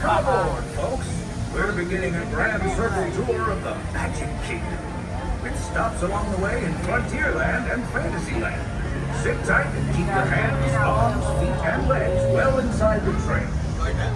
Aboard, folks. We're beginning a grand circle tour of the Magic Kingdom, with stops along the way in Frontierland and Fantasyland. Sit tight and keep your hands, arms, feet, and legs well inside the train.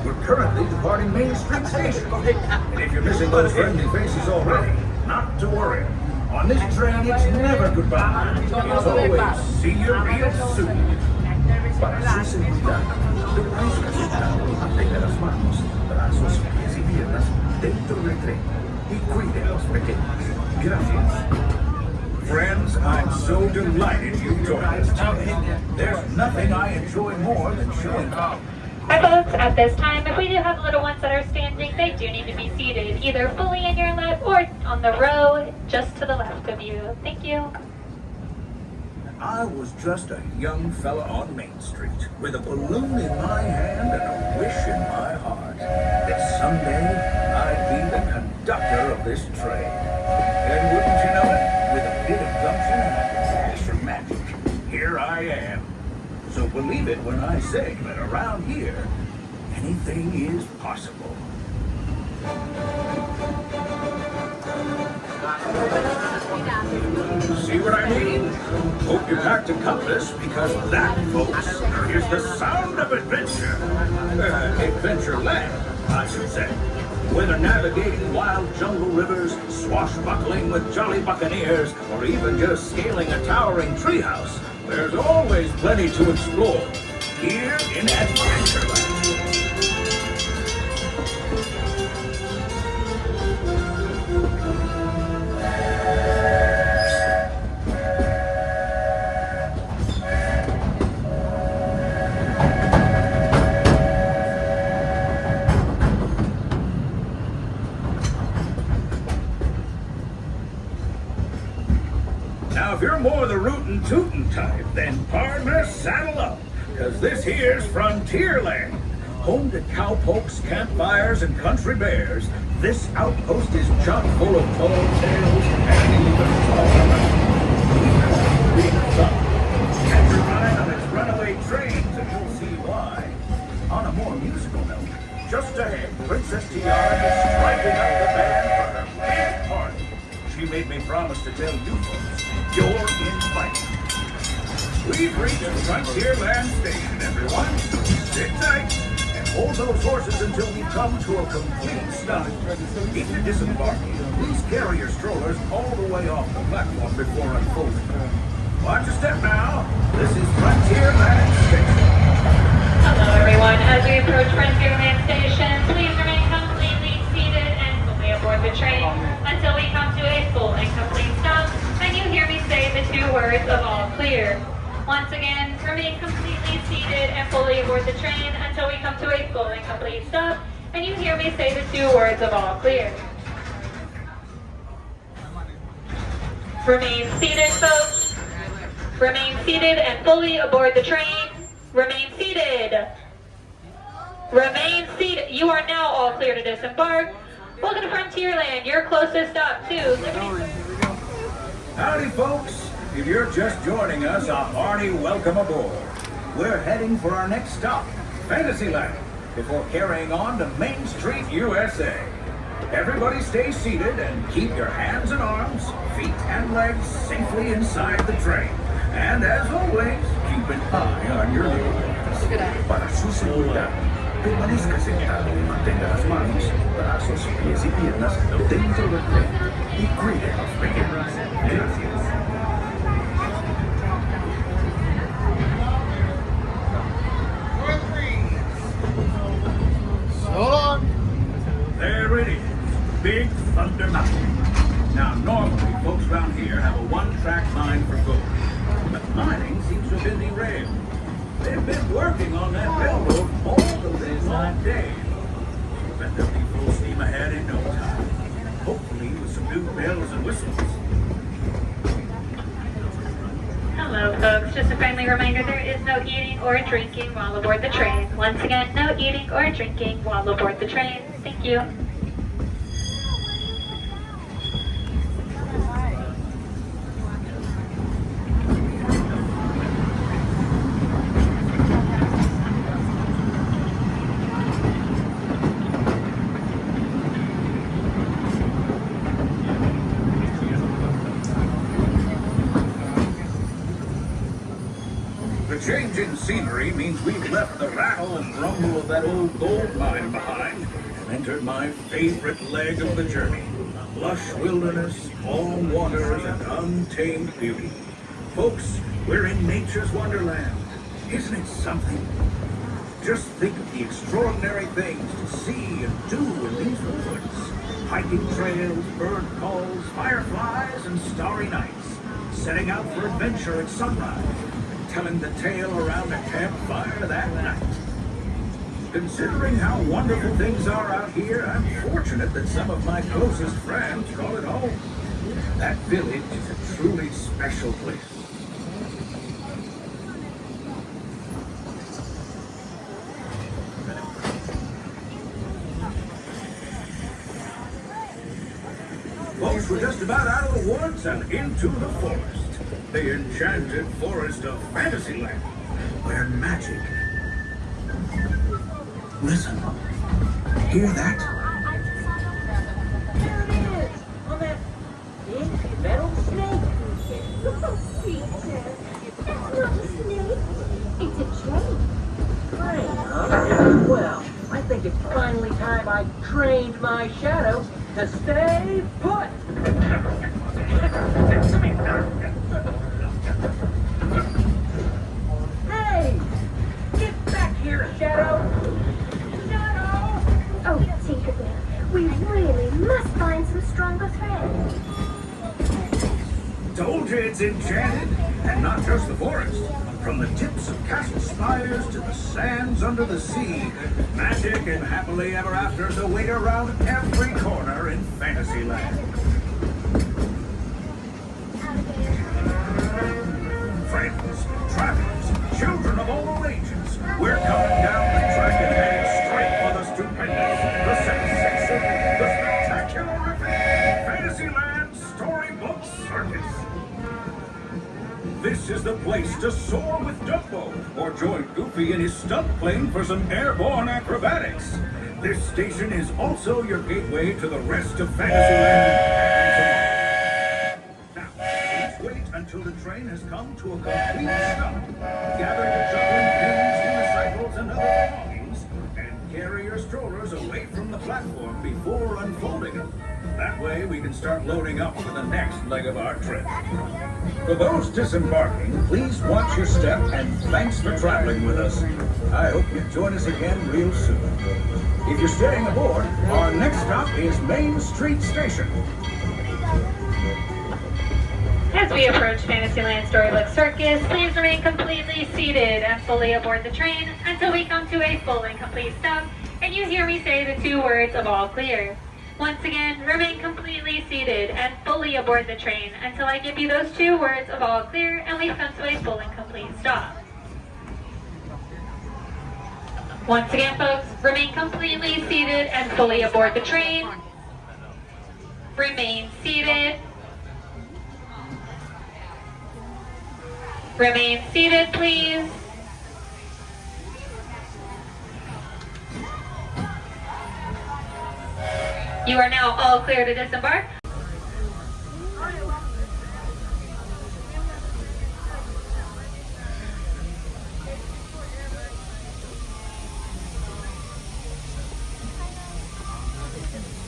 We're currently departing Main Street Station. And if you're missing those friendly faces already, not to worry. On this train, it's never goodbye. It's always see you real soon. Para su seguridad, permanezca sentado y mantenga las manos, brazos, pies y piernas dentro del tren y cuide a los pequeños. Gracias. Friends, I'm so delighted you've joined us today. There's nothing I enjoy more than showing up. Hi folks, at this time, if we do have little ones that are standing, they do need to be seated either fully in your lap or on the row just to the left of you. Thank you. I was just a young fella on Main Street with a balloon in my hand and a wish in my heart that someday I'd be the conductor of this train. And wouldn't you know it, with a bit of gumption and a dash of magic, here I am. So believe it when I say that around here, anything is possible. See what I mean? Hope you packed a compass, because that, folks, is the sound of adventure. Adventureland, I should say. Whether navigating wild jungle rivers, swashbuckling with jolly buccaneers, or even just scaling a towering treehouse, there's always plenty to explore here in Adventureland. Now, if you're more the rootin' tootin' type, then partner, saddle up, cause this here's Frontierland. Home to cowpokes, campfires, and country bears, this outpost is chock full of tall tales and even taller. Big fun. Catch a ride on its runaway trains and you'll see why. On a more musical note, just ahead, Princess Tiara is striking up the band for her big party. She made me promise to tell you folks, you're invited. We've reached Frontierland Station, everyone. Sit tight and hold those horses until we come to a complete stop. If you're disembarking, please carry your strollers all the way off the platform before unfolding. Watch your step now. This is Frontierland Station. Hello everyone. As we approach Frontierland Station, please remain completely seated and fully aboard the train until we come to a full and complete stop and you hear me say the two words of all clear. Once again, remain completely seated and fully aboard the train until we come to a full and complete stop and you hear me say the two words of all clear. Remain seated, folks. Remain seated and fully aboard the train. Remain seated. Remain seated. You are now all clear to disembark. Welcome to Frontierland, your closest stop to Liberty. Howdy, folks. If you're just joining us, a hearty welcome aboard. We're heading for our next stop, Fantasyland, before carrying on to Main Street, USA. Everybody stay seated and keep your hands and arms, feet and legs safely inside the train. And as always, keep an eye on your little ones. Para su seguridad, permanezca sentado y mantenga las manos, brazos, pies y piernas dentro del tren y cuide a los pequeños. Gracias. Hold on. There it is, Big Thunder Mountain. Now, normally, folks around here have a one-track mind for gold, but mining seems to have been derailed. They've been working on that railroad all the live long day. Bet they'll be full steam ahead in no time. Hopefully with some new bells and whistles. Hello, folks. Just a friendly reminder, there is no eating or drinking while aboard the train. Once again, no eating or drinking while aboard the train. Thank you. change in scenery means we've left the rattle and rumble of that old gold mine behind and entered my favorite leg of the journey. Lush wilderness, calm waters, and untamed beauty. Folks, we're in nature's wonderland. Isn't it something? Just think of the extraordinary things to see and do in these woods. Hiking trails, bird calls, fireflies, and starry nights. Setting out for adventure at sunrise, and telling the tale around a campfire that night. Considering how wonderful things are out here, I'm fortunate that some of my closest friends call it home. That village is a truly special place. Folks, we're just about out of the woods and into the forest. The enchanted forest of Fantasyland, where magic... Listen. Hear that? There it is! On that big metal snake. It's not a snake. It's a train. Train, huh? Well, I think it's finally time I trained my shadow to stay put. Hey! Get back here, Shadow! Shadow! Oh, Tinkerbell, we really must find some stronger threads. Told you it's enchanted, and not just the forest. From the tips of castle spires to the sands under the sea, magic and happily ever afters await around every corner in Fantasyland. Friends, travelers, children of all ages, we're coming down the track and heading straight for the stupendous, the sensational, the spectacular, Fantasyland Storybook Circus. This is the place to soar with Dumbo, or join Goofy in his stunt plane for some airborne acrobatics. This station is also your gateway to the rest of Fantasyland and tomorrow. Now, please wait until the train has come to a complete stop. Gather your juggling pins, unicycles, and other belongings, and carry your strollers away from the platform before unfolding them. That way we can start loading up for the next leg of our trip. For those disembarking, please watch your step and thanks for traveling with us. I hope you join us again real soon. If you're staying aboard, our next stop is Main Street Station. As we approach Fantasyland Storybook Circus, please remain completely seated and fully aboard the train until we come to a full and complete stop and you hear me say the 2 words of all clear. Once again, remain completely seated and fully aboard the train until I give you those 2 words of all clear and we've come to a full and complete stop. Once again, folks, remain completely seated and fully aboard the train. Remain seated. Remain seated, please. You are now all clear to disembark.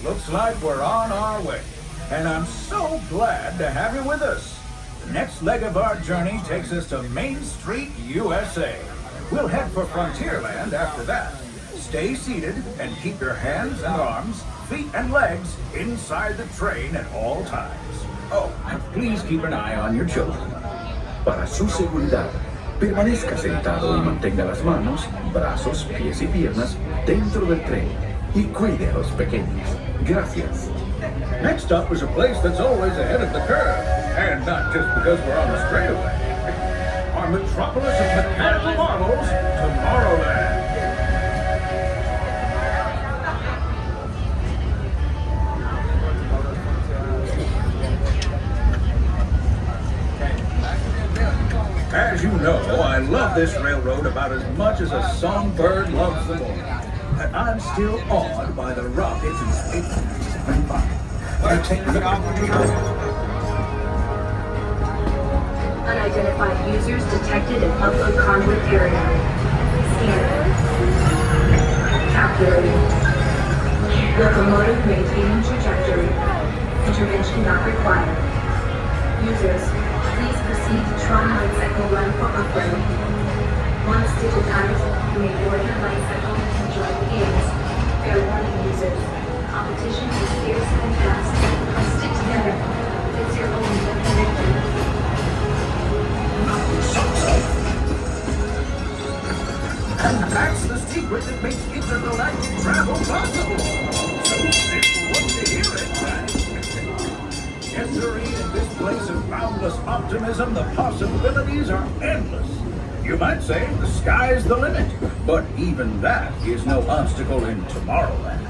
Looks like we're on our way, and I'm so glad to have you with us. The next leg of our journey takes us to Main Street, USA. We'll head for Frontierland after that. Stay seated and keep your hands and arms, feet and legs inside the train at all times. Oh, and please keep an eye on your children. Para su seguridad, permanezca sentado y mantenga las manos, brazos, pies y piernas dentro del tren y cuide a los pequeños. Gracias. Next up is a place that's always ahead of the curve, and not just because we're on the straightaway. Our metropolis of mechanical marvels, Tomorrowland. As you know, I love this railroad about as much as a songbird loves the morning. And I'm still awed by the rockets and spaceships and fire. Take a look at the train. Unidentified users detected in upload conduit area. Scanning. Calculating. Locomotive maintaining trajectory. Intervention not required. Users, please proceed to Tron Light Cycle run for upgrade. Once digitized, you may board your light cycle and join the games. Fair warning, users. Competition is fierce and fast. Stick together. It's your only victory. And that's the secret that makes intergalactic travel possible. So simple once you hear it, right? Yes, sir, in this place of boundless optimism, the possibilities are endless. You might say the sky's the limit, but even that is no obstacle in Tomorrowland.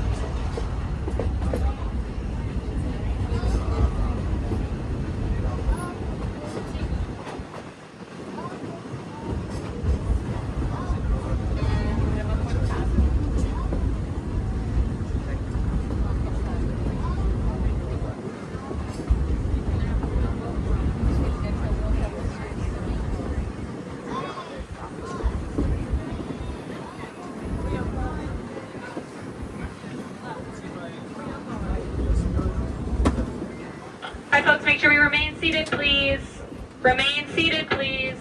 Hi, folks, make sure we remain seated, please. Remain seated, please.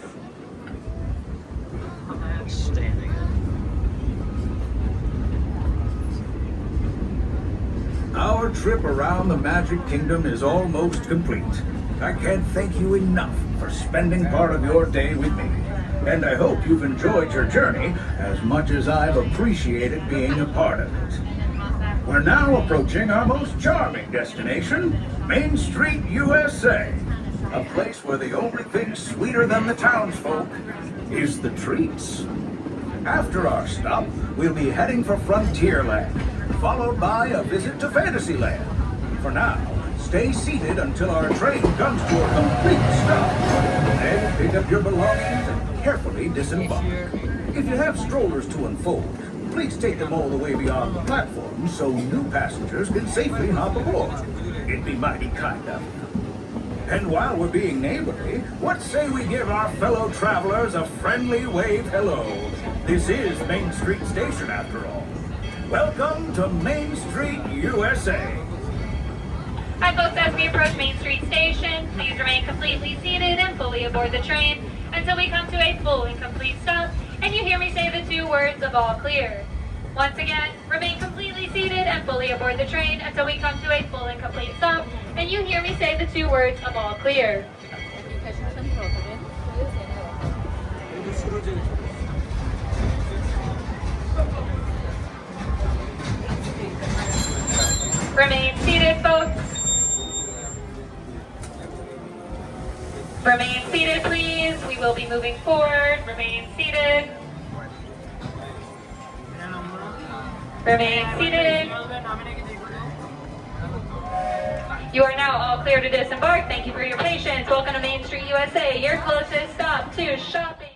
Our trip around the Magic Kingdom is almost complete. I can't thank you enough for spending part of your day with me. And I hope you've enjoyed your journey as much as I've appreciated being a part of it. We're now approaching our most charming destination, Main Street, USA. A place where the only thing sweeter than the townsfolk is the treats. After our stop, we'll be heading for Frontierland, followed by a visit to Fantasyland. For now, stay seated until our train comes to a complete stop. Then pick up your belongings and carefully disembark. If you have strollers to unfold, please take them all the way beyond the platform so new passengers can safely hop aboard. It'd be mighty kind of you. And while we're being neighborly, what say we give our fellow travelers a friendly wave hello? This is Main Street Station, after all. Welcome to Main Street, USA. Hi, folks, as we approach Main Street Station, please remain completely seated and fully aboard the train until we come to a full and complete stop and you hear me say the two words of all clear. Once again, remain completely seated and fully aboard the train until we come to a full and complete stop and you hear me say the two words of all clear. Remain seated, folks. Remain seated, please. We will be moving forward. Remain seated. Remain seated. You are now all clear to disembark. Thank you for your patience. Welcome to Main Street, USA, your closest stop to shopping.